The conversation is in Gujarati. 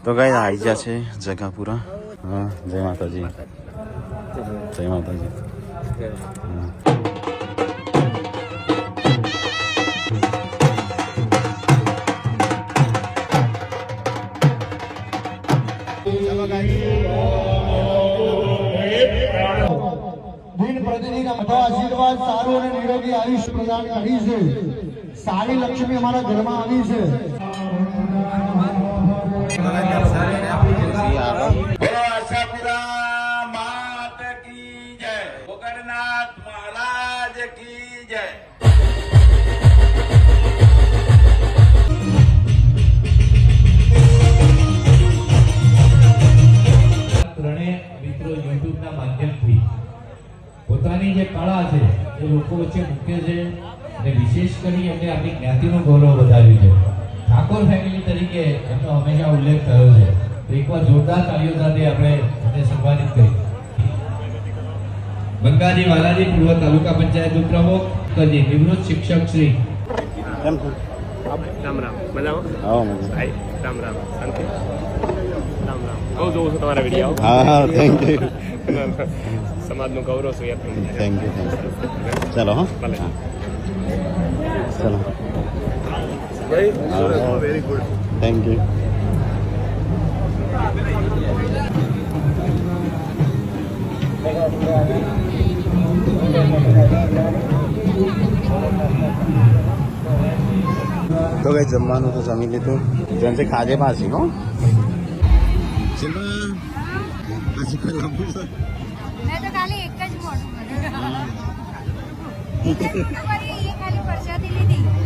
તો ગાઈસ આવી ગયા છે જગાપુરા. હા, જય માતાજી. જય માતાજી. દિન પ્રતિદિન આશીર્વાદ સારું અને નિરોગી આયુષ્ય પ્રદાન કરી છે. સારી લક્ષ્મી અમારા ઘરમાં આવી છે. આશાપુરા માત કી જય, ગોકર્ણનાથ મહારાજ કી જય. ત્રણેય મિત્રો યુટ્યુબના માધ્યમથી પોતાની જે કળા છે એ લોકો વચ્ચે મૂકે છે અને વિશેષ કરી એમને આપણી જ્ઞાતિનું ગૌરવ વધાર્યું છે. ઠાકોર ફેમિલી તરીકે એમનો હંમેશા ઉલ્લેખ થયો છે. તો એકવાર જોરદાર તાળીઓ સાથે આપણે એમને સન્માનિત કરી. બંગાજી વાલાજી પૂર્વ તાલુકા પંચાયત ઉપપ્રમુખ કજી નિવૃત્ત શિક્ષક શ્રી. કેમ છો? રામ રામ. મજામાં? આવો મજા. ભાઈ રામ રામ. શાંતિ? રામ રામ. બહુ જોઉં છું તમારા વિડીયો. હા હા, થેન્ક યુ. સમાજનું ગૌરવ છું યાર. Thank you. ચલો હા. ભલે. ચલો. Very good. Thank you. તો કઈ જમવાનું તો જમી લીધું. જેમ છે ખાજે પાછી હો. મેં તો ખાલી એક જ મોઢું કર્યું. એ ખાલી પરસાદી લીધી.